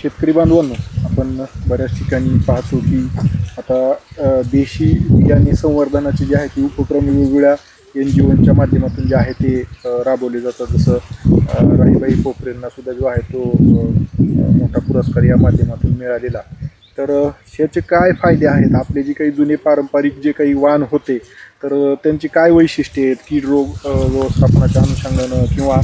शेतकरी बांधवांनो, आपण बऱ्याच ठिकाणी पाहतो की आता देशी बियाणे संवर्धनाचे जे आहे ते उपक्रम वेगवेगळ्या NGOच्या माध्यमातून जे आहे ते राबवले जातात. जसं राहीबाई पोपरेंना सुद्धा जो आहे तो मोठा पुरस्कार या माध्यमातून मिळालेला. तर ह्याचे काय फायदे आहेत? आपले जे काही जुने पारंपरिक जे काही वाण होते तर त्यांची काय वैशिष्ट्ये आहेत? कीड रोग व्यवस्थापनाच्या अनुषंगानं किंवा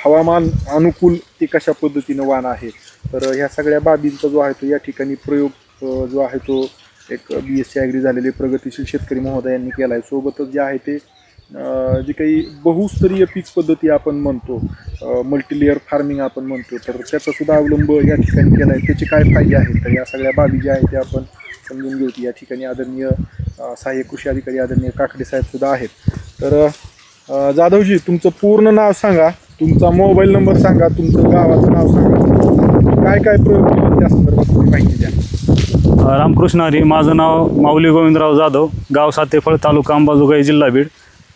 हवामान अनुकूल ते कशा पद्धतीनं वाण आहे, तर ह्या सगळ्या बाबींचा जो आहे तो या ठिकाणी प्रयोग जो आहे तो एक BSc ॲग्री झालेले प्रगतिशील शेतकरी महोदयांनी केला आहे. सोबतच जे आहे ते जे काही बहुस्तरीय पीक पद्धती आपण म्हणतो, मल्टीलेअर फार्मिंग आपण म्हणतो, तर त्याचा सुद्धा अवलंब या ठिकाणी केला आहे. त्याचे काय फायदे आहेत? तर या सगळ्या बाबी ज्या आहेत त्या आपण समजून घेऊ. या ठिकाणी आदरणीय सहाय्यक कृषी अधिकारी आदरणीय काकडे साहेब सुद्धा आहेत. तर जाधवजी, तुमचं पूर्ण नाव सांगा, तुमचा मोबाईल नंबर सांगा, तुमचं गावाचं नाव सांगा, काय काय प्रयोग केले त्या संदर्भात तुम्ही माहिती द्या. रामकृष्ण हरी. माझं नाव माऊली गोविंदराव जाधव, गाव सातेफळ, तालुका अंबाजोगाई, जिल्हा बीड.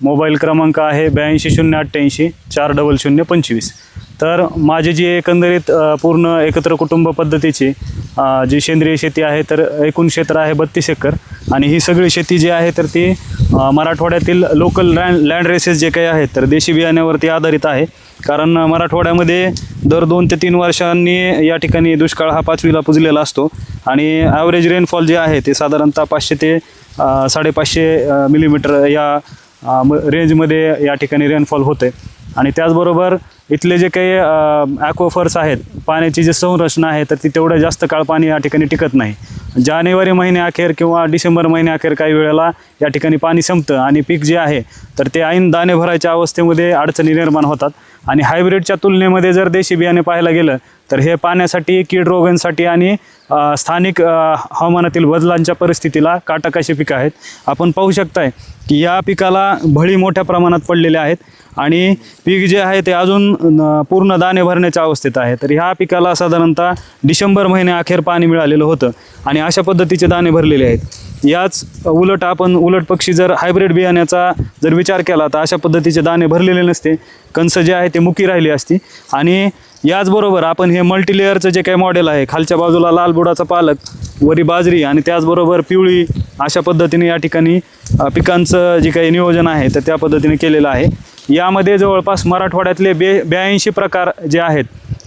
मोबाईल क्रमांक आहे 82 088 400 25. तर माझी जी एकंदरीत पूर्ण एकत्र कुटुंब पद्धतीची जी सेंद्रिय शेती आहे, तर एकूण क्षेत्र आहे 32 एकर. आणि ही सगळी शेती जी आहे तर ती मराठवाड्यातील लोकल लँड रेसेस जे काही आहेत तर देशी बियाण्यावरती आधारित आहे. कारण मराठवाड्यामध्ये दर 2 ते 3 वर्षांनी या ठिकाणी दुष्काळ हा 5वीला पुजलेला असतो आणि ॲव्हरेज रेनफॉल जे आहे ते साधारणतः 500 ते 550 मिलीमीटर या रेंजमध्ये या ठिकाणी रेनफॉल होते. आणि त्याचबरोबर इथले जे काही ॲक्वाफर्स आहेत, पाण्याची जी संरचना आहे तर ती तेवढं जास्त काळ पाणी या ठिकाणी टिकत नाही. जानेवारी महिन्याअखेर किंवा डिसेंबर महिन्याअखेर काही वेळेला या ठिकाणी पाणी संपतं आणि पीक जे आहे तर ते ऐन दाणे भरायच्या अवस्थेमध्ये अडचणी निर्माण होतात. आणि हायब्रिडच्या तुलनेमध्ये जर देशी बियाणे पाहायला गेलं तर हे पाण्यासाठी, कीड रोगांसाठी आणि स्थानिक हवामानातील बदलांच्या परिस्थितीला काटक अशी पिकं आहेत. आपण पाहू शकताय की या पिकाला भळी मोठ्या प्रमाणात पडलेल्या आहेत आणि पीक जे आहे ते अजून पूर्ण दाणे भरण्याच्या अवस्थेत आहे. तर ह्या पिकाला साधारणतः डिसेंबर महिन्याअखेर पाणी मिळालेलं होतं आणि अशा पद्धतीचे दाणे भरलेले आहेत. याच उलट आपण उलट पक्षी जर हायब्रिड बियाण्याचा जर विचार केला तर अशा पद्धतीचे दाणे भरलेले नसते, कणसं जे आहे ते मुकी राहिली असती. आणि याचबरोबर आपण हे मल्टीलेअरचं जे काही मॉडेल आहे, खालच्या बाजूला लाल बुडाचा पालक, वरी बाजरी आणि त्याचबरोबर पिवळी, अशा पद्धतीने या ठिकाणी पिकांचं जे काही नियोजन आहे तर त्या पद्धतीने केलेलं आहे. यामध्ये जवळपास मराठवाड्यातले 82 प्रकार जे आहेत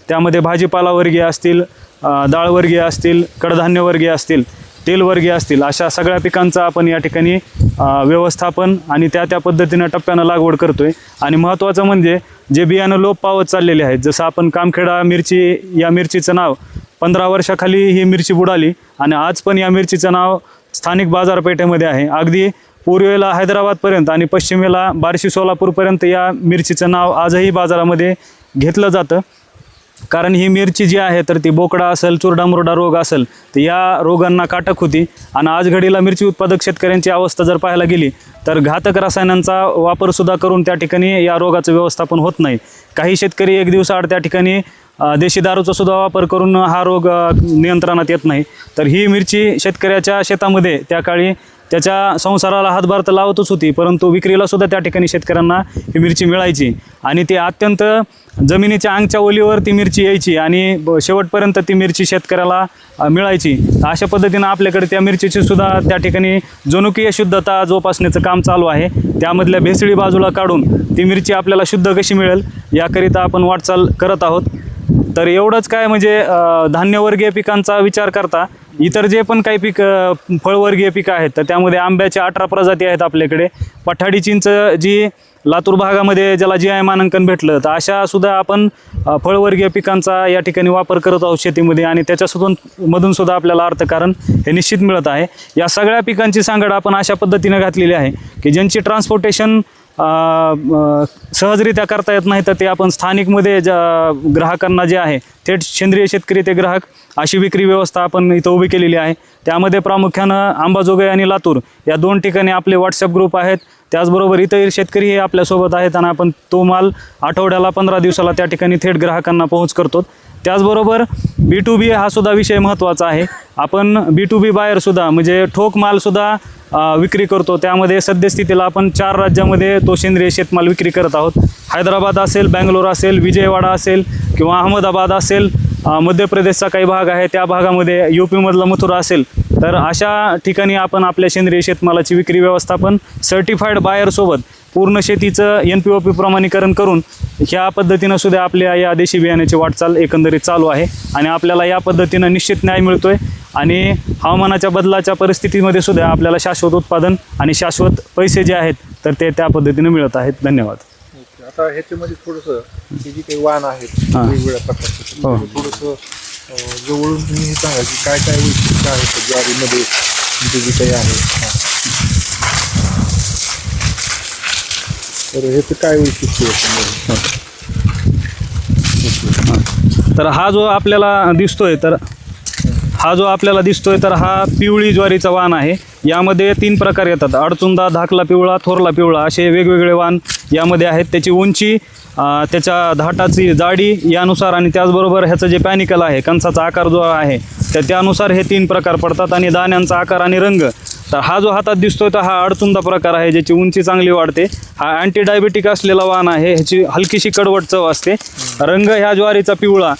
त्यामध्ये भाजीपालावर्गीय असतील, डाळवर्गीय असतील, कडधान्यवर्गीय असतील, तेलवर्गीय असतील, अशा सगळ्या पिकांचं आपण या ठिकाणी व्यवस्थापन आणि त्या पद्धतीनं टप्प्यानं लागवड करतोय. आणि महत्त्वाचं म्हणजे जे बियाणं लोप पावत चाललेले आहेत, जसं आपण कामखेडा मिरची, या मिरचीचं नाव 15 वर्षाखाली ही मिरची बुडाली आणि आज पण या मिरचीचं नाव स्थानिक बाजारपेठेमध्ये आहे. अगदी पूर्वेला हैदराबादपर्यंत आणि पश्चिमेला बार्शी सोलापूरपर्यंत या मिरचीचं नाव आजही बाजारामध्ये घेतलं जातं. कारण ही मिरची जी आहे तर ती बोकडा असेल, चुरडामुरडा रोग असेल तर या रोगांना काटक होती. आणि आज घडीला मिरची उत्पादक शेतकऱ्यांची अवस्था जर पाहायला गेली तर घातक रसायनांचा वापरसुद्धा करून त्या ठिकाणी या रोगाचं व्यवस्थापन होत नाही. काही शेतकरी एक दिवसाआड त्या ठिकाणी देशी दारूचा सुद्धा वापर करून हा रोग नियंत्रणात येत नाही. तर ही मिरची शेतकऱ्याच्या शेतामध्ये त्या काळी त्याच्या संसाराला हातभार तर लावतच होती, परंतु विक्रीला सुद्धा त्या ठिकाणी शेतकऱ्यांना ही मिरची मिळायची आणि ती अत्यंत जमिनीच्या अंगच्या ओलीवर ती मिरची यायची आणि शेवटपर्यंत ती मिरची शेतकऱ्याला मिळायची. अशा पद्धतीनं आपल्याकडे त्या मिरचीची सुद्धा त्या ठिकाणी जनुकीय शुद्धता जोपासण्याचं काम चालू आहे. त्यामधल्या भेसळी बाजूला काढून ती मिरची आपल्याला शुद्ध कशी मिळेल याकरिता आपण वाटचाल करत आहोत. तर एवढंच काय म्हणजे धान्यवर्गीय पिकांचा विचार करता इतर जे पण काही फळवर्गीय पिकं आहेत तर त्यामध्ये आंब्याच्या 18 प्रजाती आहेत आपल्याकडे. पठाडी चिंच जी लातूर भागामध्ये ज्याला GI मानांकन भेटलं, तर अशा सुद्धा आपण फळवर्गीय पिकांचा या ठिकाणी वापर करत आहोत शेतीमध्ये आणि त्याच्यामधून सुद्धा आपल्याला अर्थकारण हे निश्चित मिळत आहे. या सगळ्या पिकांची सांगड आपण अशा पद्धतीने घातलेली आहे की ज्यांची ट्रान्सपोर्टेशन सहजरित्या करता येत नाही, तर ते आपण स्थानिकमध्ये ग्राहकांना जे आहे थेट सेंद्रिय शेतकरी ते ग्राहक अशी विक्री व्यवस्था आपण इथं उभी केलेली आहे. त्यामध्ये प्रामुख्यानं अंबाजोगाई आणि लातूर या 2 ठिकाणी आपले व्हॉट्सअप ग्रुप आहेत. त्याचबरोबर इतर शेतकरी हे आपल्यासोबत आहेत आणि आपण तो माल आठवड्याला 15 दिवसाला त्या ठिकाणी थेट ग्राहकांना पोहोच करतो. त्याचबरोबर B2B हा सुद्धा विषय महत्त्वाचा आहे. आपण B2B बायरसुद्धा म्हणजे ठोक मालसुद्धा विक्री करतो. त्यामध्ये सद्यस्थितीला आपण 4 राज्यामध्ये तो सेंद्रिय शेतमाल विक्री करत आहोत. हैदराबाद असेल, बँगलोर असेल, विजयवाडा असेल किंवा अहमदाबाद असेल, मध्य प्रदेशचा काही भाग आहे, त्या भागामध्ये UP-मधला मथुरा असेल, तर अशा ठिकाणी आपण आपल्या सेंद्रिय शेतमालाची विक्री व्यवस्थापन सर्टिफाईड बायरसोबत पूर्ण शेतीचं NPOP प्रमाणीकरण करून ह्या पद्धतीनं सुद्धा आपल्या या देशी बियाण्याची वाटचाल एकंदरीत चालू आहे आणि आपल्याला या पद्धतीनं निश्चित न्याय मिळतोय आणि हवामानाच्या बदलाच्या परिस्थितीमध्ये सुद्धा आपल्याला शाश्वत उत्पादन आणि शाश्वत पैसे जे आहेत तर ते त्या पद्धतीनं मिळत आहेत. धन्यवाद. ओके. आता ह्याच्यामध्ये थोडंसं हे जी काही वाण आहेत हां. वेगवेगळ्या प्रकारचे हो. थोडंसं जवळून तुम्ही हे सांगा की काय काय वैशिष्ट्य आहेत ज्वारीमध्ये जे जे काही आहे. हां. तर ह्याचं काय वैशिष्ट्य आहे? तर हा जो आपल्याला दिसतोय तर हा पिवळी ज्वारीचा वाण आहे. यामध्ये 3 प्रकार येतात: अडचुंदा, धाकला पिवळा, थोरला पिवळा असे वेगवेगळे वाण यामध्ये आहेत. त्याची उंची, त्याच्या धाटाची जाडी यानुसार आणि त्याचबरोबर ह्याचं जे पॅनिकल आहे, कणसाचा आकार जो आहे तर त्यानुसार हे 3 प्रकार पडतात आणि दाण्यांचा आकार आणि रंग. तर हा जो हातात दिसतोय तर हा अडचुंदा प्रकार आहे, ज्याची उंची चांगली वाढते. हा अँटी डायबेटिक असलेला वाण आहे, ह्याची हलकीशी कडवट चव असते. रंग ह्या ज्वारीचा पिवळा,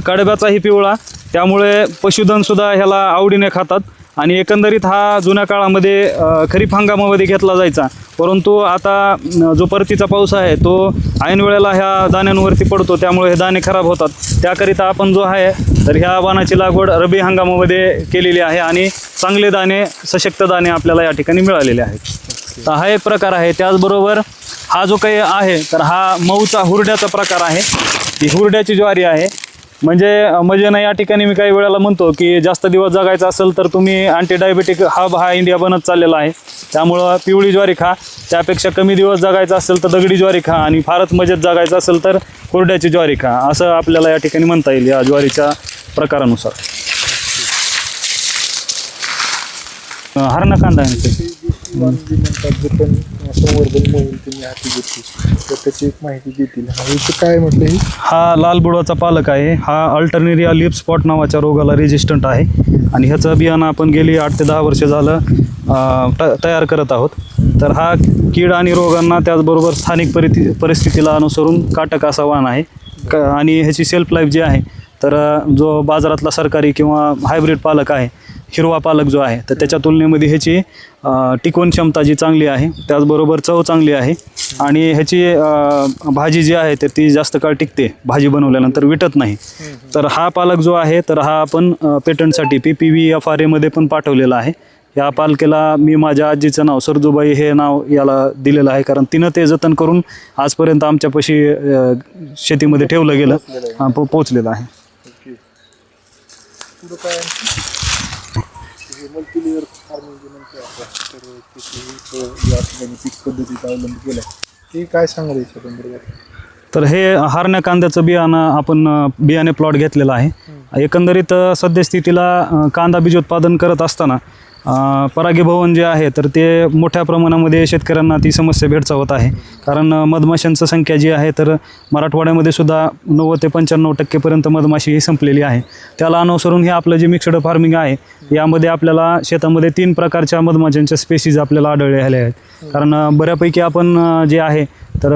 कडब्याचाही पिवळा, त्यामुळे पशुधनसुद्धा ह्याला आवडीने खातात. आणि एकंदरीत हा जुन्या काळामध्ये खरीप हंगामामध्ये घेतला जायचा, परंतु आता जो परतीचा पाऊस आहे तो ऐन वेळेला ह्या दाण्यांवरती पडतो, त्यामुळे हे दाणे खराब होतात. त्याकरिता आपण जो आहे तर ह्या वाणाची लागवड रब्बी हंगामामध्ये केलेली आहे आणि चांगले दाणे, सशक्त दाणे आपल्याला या ठिकाणी मिळालेले आहेत. तर हा एक प्रकार आहे. त्याचबरोबर हा जो काही आहे तर हा मऊचा हुरड्याचा प्रकार आहे. ही हुरड्याची ज्वारी आहे. म्हणजे ना या ठिकाणी मी काही वेळेला म्हणतो की जास्त दिवस जगायचं असेल तर तुम्ही अँटी डायबेटिक हा इंडिया बनत चाललेला आहे, त्यामुळं पिवळी ज्वारी खा. त्यापेक्षा कमी दिवस जगायचं असेल तर दगडी ज्वारी खा आणि फारच मजेत जगायचं असेल तर हुरड्याची ज्वारी खा, असं आपल्याला या ठिकाणी म्हणता येईल या ज्वारीच्या प्रकारानुसार. हरणा कांदा आहे म्हणतात जतन संवर्धन मोहीम तुम्ही हाती घेतली तर त्याची एक माहिती देतील. काय म्हटलं हे? हा लाल बुडवाचा पालक आहे. हा अल्टरनेरिया लीफ स्पॉट नावाच्या रोगाला रेजिस्टंट आहे आणि ह्याचं बियाणं आपण गेली 8 ते 10 वर्ष झालं तयार करत आहोत. तर हा कीड आणि रोगांना त्याचबरोबर स्थानिक परिस्थितीला अनुसरून काटक असा वाण आहे आणि ह्याची सेल्फ लाईफ जी आहे तर जो बाजारातला सरकारी किंवा हायब्रिड पालक आहे, हिरवा पालक जो आहे तर त्याच्या तुलनेमध्ये ह्याची टिकवण क्षमता जी चांगली आहे, त्याचबरोबर चव चांगली आहे आणि ह्याची भाजी जी आहे तर ती जास्त काळ टिकते, भाजी बनवल्यानंतर विटत नाही. तर हा पालक जो आहे तर हा आपण पेटंटसाठी PPV-FRA मध्ये पण पाठवलेला आहे. या पालकेला मी माझ्या आजीचं नाव सरजूबाई हे नाव याला दिलेलं आहे, कारण तिनं ते जतन करून आजपर्यंत आमच्यापाशी शेतीमध्ये ठेवलं गेलं, पोचलेलं आहे. पुढं काय मल्टीलेअर फार्मिंग जे म्हणतो आपण, तर त्याची या ठिकाणी पीक पद्धतीचा अवलंब केला ते काय सांगाल याच्या संदर्भात? तर हे हरण्या कांद्याचं बियाणं आपण बियाणे प्लॉट घेतलेलं आहे. एकंदरीत सद्यस्थितीला कांदा बीजोत्पादन करत असताना परागीभवन जे आहे तर ते मोठ्या प्रमाणामध्ये शेतकऱ्यांना ती समस्या भेडसावत आहे, कारण मधमाशांची संख्या जी आहे तर मराठवाड्यामध्ये सुद्धा 90 ते 95% मधमाशी ही संपलेली आहे. त्याला अनुसरून हे आपलं जे मिक्सड फार्मिंग आहे यामध्ये आपल्याला शेतामध्ये 3 प्रकारच्या मधमाशांच्या स्पेसीज आपल्याला आढळलेल्या आहेत, कारण बऱ्यापैकी आपण जे आहे तर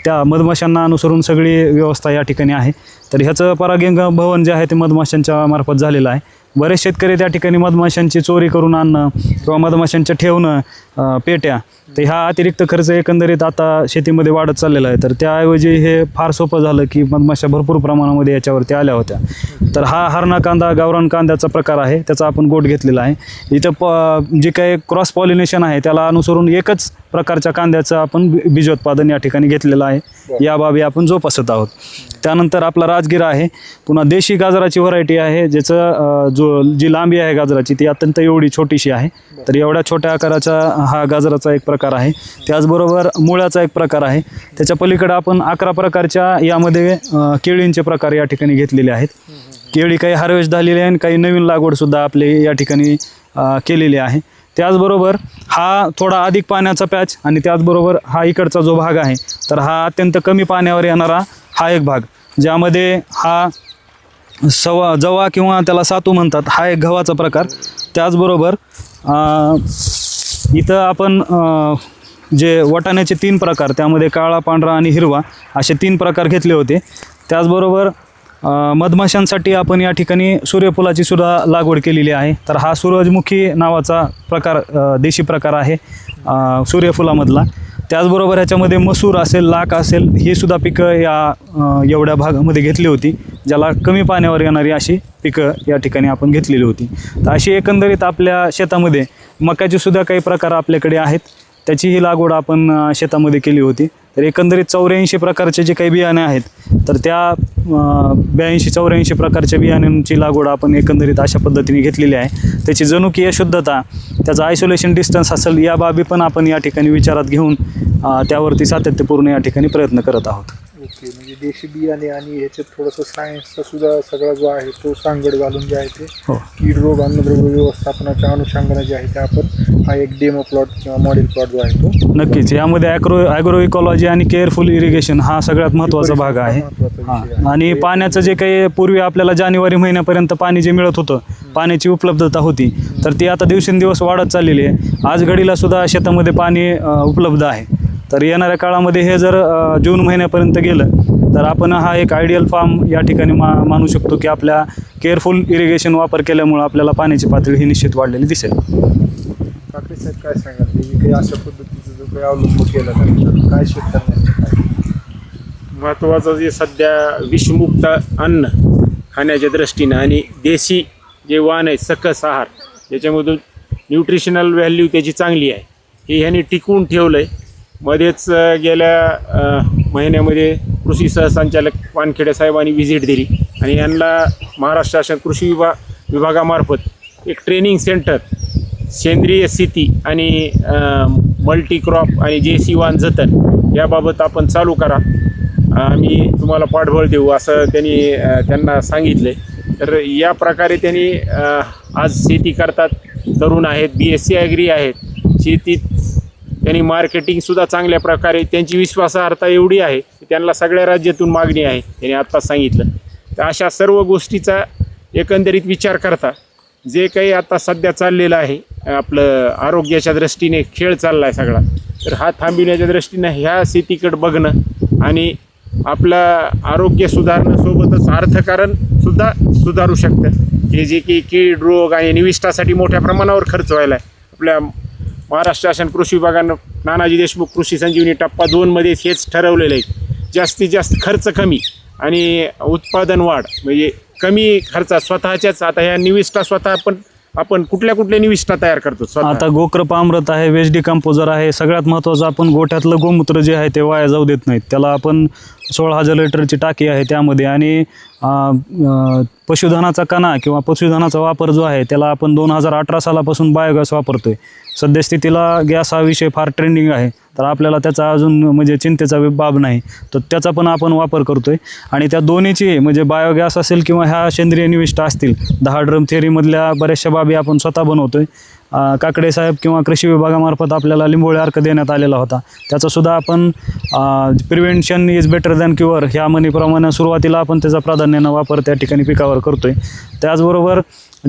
त्या मधमाशांना अनुसरून सगळी व्यवस्था या ठिकाणी आहे. तर ह्याचं परागीभवन जे आहे ते मधमाशांच्या मार्फत झालेलं आहे. बरेच शेतकरी त्या ठिकाणी मधमाशांची चोरी करून आणणं किंवा मधमाशांच्या ठेवणं पेट्या, तर ह्या अतिरिक्त खर्च एकंदरीत आता शेतीमध्ये वाढत चाललेला आहे. तर त्याऐवजी हे फार सोपं झालं की मधमाशा भरपूर प्रमाणामध्ये याच्यावरती आल्या होत्या. तर हा हरणा कांदा गावरान कांद्याचा प्रकार आहे, त्याचा आपण गोट घेतलेला आहे. इथं जे काही क्रॉस पॉलिनेशन आहे त्याला अनुसरून एकच प्रकारच्या कांद्याचं आपण बीजोत्पादन या ठिकाणी घेतलेलं आहे. या बाबी आपण जोपासत आहोत. त्यानंतर आपला राजगिरा आहे, पुन्हा देशी गाजराची व्हरायटी आहे, ज्याचं जी लांबी आहे गाजराची ती अत्यंत एवढी छोटीशी आहे. तर एवढ्या छोट्या आकाराचा हा गाजराचा एक प्रकार आहे. त्याचबरोबर मुळ्याचा एक प्रकार आहे. त्याच्या पलीकडे आपण 11 प्रकारच्या यामध्ये केळींचे प्रकार या ठिकाणी घेतलेले आहेत. केळी काही हार्वेस्ट झालेली आहे आणि काही नवीन लागवडसुद्धा आपले या ठिकाणी केलेली आहे. त्याचबरोबर हा थोडा अधिक पाण्याचा पॅच आणि त्याचबरोबर हा इकडचा जो भाग आहे तर हा अत्यंत कमी पाण्यावर येणारा हा एक भाग, ज्यामध्ये हा जवा किंवा त्याला सातू म्हणतात, हा एक गव्हाचा प्रकार. त्याचबरोबर इथं आपण जे वाटाण्याचे 3 प्रकार, त्यामध्ये काळा, पांढरा आणि हिरवा असे 3 प्रकार घेतले होते. त्याचबरोबर मधमाशांसाठी आपण या ठिकाणी सूर्यफुलाची सुद्धा लागवड केलेली आहे. तर हा सूरजमुखी नावाचा प्रकार देशी प्रकार आहे सूर्यफुलामधला. त्याचबरोबर ह्याच्यामध्ये मसूर असेल, लाख असेल, ही सुद्धा पिकं एवढ्या भागामध्ये घेतली होती, ज्याला कमी पाण्यावर येणारी अशी पिकं या ठिकाणी आपण घेतलेली होती. तर अशी एकंदरीत आपल्या शेतामध्ये मक्याचे सुद्धा काही प्रकार आपल्याकडे आहेत, त्याचीही लागवड आपण शेतामध्ये केली होती. तर एकंदरीत 84 प्रकारचे जे काही बियाणे आहेत, तर त्या 82-84 प्रकारच्या बियाण्यांची लागवड आपण एकंदरीत अशा पद्धतीने घेतलेली आहे. त्याची जनुकीय शुद्धता, त्याचं आयसोलेशन डिस्टन्स असेल, या बाबी पण आपण या ठिकाणी विचारात घेऊन त्यावरती सातत्यपूर्ण या ठिकाणी प्रयत्न करत आहोत. ओके, म्हणजे देशी बियाणे आणि ह्याच्यात थोडंसं सायन्सचा सुद्धा सगळा जो आहे तो सांगड घालून जे आहे ते हो. कीड रोग अन्नद्रव्य व्यवस्थापनाच्या अनुषंगाने जे आहे ते आपण हा एक डेमो प्लॉट किंवा मॉडेल प्लॉट जो आहे तो नक्कीच यामध्ये ॲग्रो इकॉलॉजी आणि केअरफुल इरिगेशन हा सगळ्यात महत्त्वाचा भाग आहे. आणि पाण्याचं जे काही पूर्वी आपल्याला जानेवारी महिन्यापर्यंत पाणी जे मिळत होतं, पाण्याची उपलब्धता होती, तर ती आता दिवसेंदिवस वाढत चाललेली आहे. आज घडीला सुद्धा शेतामध्ये पाणी उपलब्ध आहे. तर येणाऱ्या काळामध्ये हे जर जून महिन्यापर्यंत गेलं तर आपण हा एक आयडियल फार्म या ठिकाणी मानू शकतो की आपल्या केअरफुल इरिगेशन वापर केल्यामुळं आपल्याला पाण्याची पातळी ही निश्चित वाढलेली दिसेल. काकडे साहेब काय सांगाल, हे काही अशा पद्धतीचं जो काही अवलंब केला तर काय शेतकऱ्यांना महत्त्वाचं जे सध्या विषमुक्त अन्न खाण्याच्या दृष्टीनं आणि देशी जे वाण आहे सकस आहार, याच्यामधून न्यूट्रिशनल व्हॅल्यू त्याची चांगली आहे, हे ह्याने टिकवून ठेवलं आहे. मध्येच गेल्या महिन्यामध्ये कृषी सहसंचालक वानखेडे साहेबांनी व्हिजिट दिली आणि यांना महाराष्ट्र शासन कृषी विभागामार्फत एक ट्रेनिंग सेंटर सेंद्रिय शेती आणि मल्टीक्रॉप आणि देशी वाण जतन याबाबत आपण चालू करा, आम्ही तुम्हाला पाठबळ देऊ असं त्यांना सांगितलं आहे. तर या प्रकारे त्यांनी आज शेती करतात, तरुण आहेत, BSc ॲग्री आहेत, शेतीत त्यांनी मार्केटिंगसुद्धा चांगल्या प्रकारे, त्यांची विश्वासार्हता एवढी आहे की त्यांना सगळ्या राज्यातून मागणी आहे, त्यांनी आत्ताच सांगितलं. तर अशा सर्व गोष्टीचा एकंदरीत विचार करता जे काही आता सध्या चाललेलं आहे आपलं आरोग्याच्या दृष्टीने खेळ चालला आहे सगळा, तर हा थांबविण्याच्या दृष्टीनं ह्या शेतीकडे बघणं आणि आपलं आरोग्य सुधारणं अर्थकारणसुद्धा सुधारू शकतं. हे जे की कीड रोग आणि निविष्ठासाठी मोठ्या प्रमाणावर खर्च व्हायला आहे, आपल्या महाराष्ट्र शासन कृषी विभागानं नानाजी देशमुख कृषी संजीवनी टप्पा 2मध्ये हेच ठरवलेलं आहे, जास्तीत जास्त खर्च कमी आणि उत्पादन वाढ, म्हणजे कमी खर्चात स्वतःच्याच. आता ह्या निविष्ठा स्वतः आपण कुठल्या निविष्ठा तयार करतो स्वतः. आता गोकृपामृत आहे, वेस्ट डिकम्पोजर आहे, सगळ्यात महत्त्वाचं आपण गोठ्यातलं गोमूत्र जे आहे ते वाया जाऊ देत नाहीत. त्याला आपण 16,000 लिटरची टाकी आहे त्यामध्ये, आणि पशुधनाचा कणा किंवा पशुधनाचा वापर जो आहे त्याला आपण 2018 सालापासून बायोगॅस वापरतो आहे. सद्यस्थितीला गॅस हा विषय फार ट्रेंडिंग आहे, तर आपल्याला त्याचा अजून म्हणजे चिंतेचा बाब नाही, तर त्याचा पण आपण वापर करतो आहे. आणि त्या दोन्हीची म्हणजे बायोगॅस असेल किंवा ह्या सेंद्रिय निविष्ठा असतील, 10 ड्रम थेअरीमधल्या बऱ्याचशा बाबी आपण स्वतः बनवतो आहे. काकडे साहेब किंवा कृषी विभागामार्फत आपल्याला लिंबोळी अर्क देण्यात आलेला होता, त्याचासुद्धा आपण prevention is better than cure ह्या म्हणीप्रमाणे सुरुवातीला आपण त्याचा प्राधान्यानं वापर त्या ठिकाणी पिकावर करतो आहे. त्याचबरोबर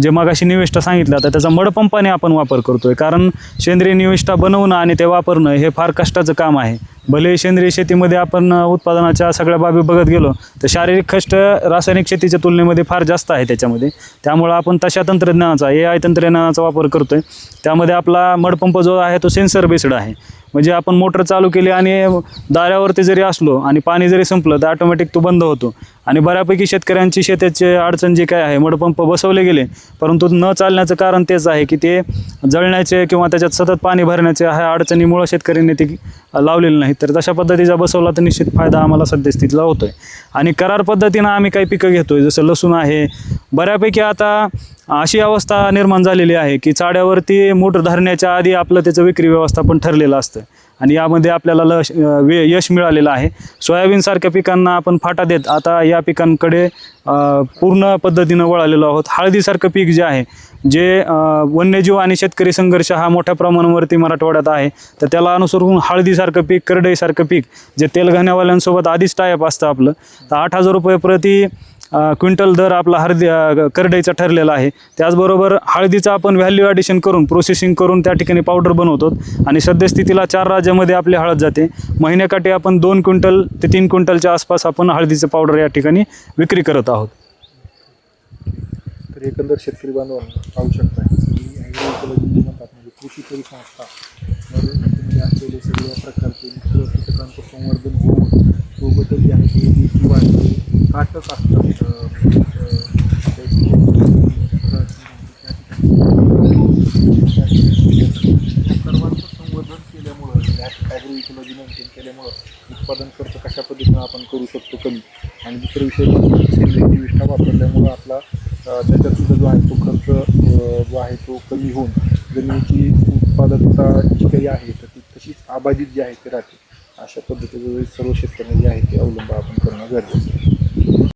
जे मगाशी निविष्ठा सांगितलं तर त्याचा मडपंपाने आपण वापर करतो आहे, कारण सेंद्रिय निविष्ठा बनवणं आणि ते वापरणं हे फार कष्टाचं काम आहे. भले सेंद्रिय शेतीमध्ये आपण उत्पादनाच्या सगळ्या बाबी बघत गेलो तर शारीरिक कष्ट रासायनिक शेतीच्या तुलनेमध्ये फार जास्त आहे त्याच्यामध्ये. त्यामुळं आपण तशा तंत्रज्ञानाचा AI तंत्रज्ञानाचा वापर करतो आहे. त्यामध्ये आपला मडपंप जो आहे तो सेन्सर बेस्ड आहे, म्हणजे आपण मोटर चालू केली आणि दारावरती जरी असलो आणि पाणी जरी संपलं तर ऑटोमॅटिक तो बंद होतो. आणि बऱ्यापैकी शेतकऱ्यांची शेताची अडचण जी काय आहे, मडपंप बसवले गेले परंतु न चालण्याचं कारण तेच आहे की ते जळण्याचे किंवा त्याच्यात सतत पाणी भरण्याचे ह्या अडचणीमुळं शेतकऱ्यांनी ते लावलेलं नाही. तर तशा पद्धतीचा बसवला तर निश्चित फायदा आम्हाला सद्यस्थितीला होतो आहे. आणि करार पद्धतीनं आम्ही काही पिकं घेतो आहे, जसं लसूण आहे. बऱ्यापैकी आता अशी अवस्था निर्माण झालेली आहे की चाड्यावरती मूठ धरण्याच्या आधी आपलं त्याचं विक्री व्यवस्थापन ठरलेलं असतं आणि यामध्ये आपल्याला यश मिळालेलं आहे. सोयाबीनसारख्या पिकांना आपण फाटा देत आता या पिकांकडे पूर्ण पद्धतीनं वळालेलो आहोत. हळदीसारखं पीक जे आहे, जे वन्यजीव आणि शेतकरी संघर्ष हा मोठ्या प्रमाणावरती मराठवाड्यात आहे, तर त्याला अनुसरून हळदीसारखं पीक, करडईसारखं पीक जे तेलघाण्यावाल्यांसोबत आधीच टायअप असतं आपलं, तर 8,000 रुपये प्रति क्विंटल दर आपला करडईचा ठरलेला आहे. त्याचबरोबर हळदीचं आपण व्हॅल्यू ॲडिशन करून प्रोसेसिंग करून त्या ठिकाणी पावडर बनवतो आणि सद्यस्थितीला 4 राज्यामध्ये आपली हळद जाते. महिन्याकाठी आपण 2 क्विंटल ते 3 क्विंटलच्या आसपास आपण हळदीचं पावडर या ठिकाणी विक्री करत आहोत. तर एकंदर शेतकरी बांधवांना पाहू शकता ॲग्रोइकॉलॉजी म्हणतात म्हणजे कृषी परिसंस्था मध्ये असलेले सगळ्या प्रकारचे मित्र कीटकांचं संवर्धन होऊन सोबतच जे आहे ते देशी वाढते काटक असतात सर्वांचं संवर्धन केल्यामुळं ॲग्रोइकॉलॉजी मेंटेन केल्यामुळं उत्पादन खर्च कशा पद्धतीनं आपण करू शकतो कमी आणि दुसरा विषय म्हणजे सेंद्रिय निविष्ठा वापरल्यामुळं आपला त्याच्यात सुद्धा जो आहे तो खर्च जो आहे तो कमी होऊन जमिनीची उत्पादकता जी काही आहे तर ती तशीच अबाधित जी आहे ती राहते. अशा पद्धतीचं सर्व शेतकऱ्यांना जे आहे ते अवलंब आपण करणं गरजेचं आहे.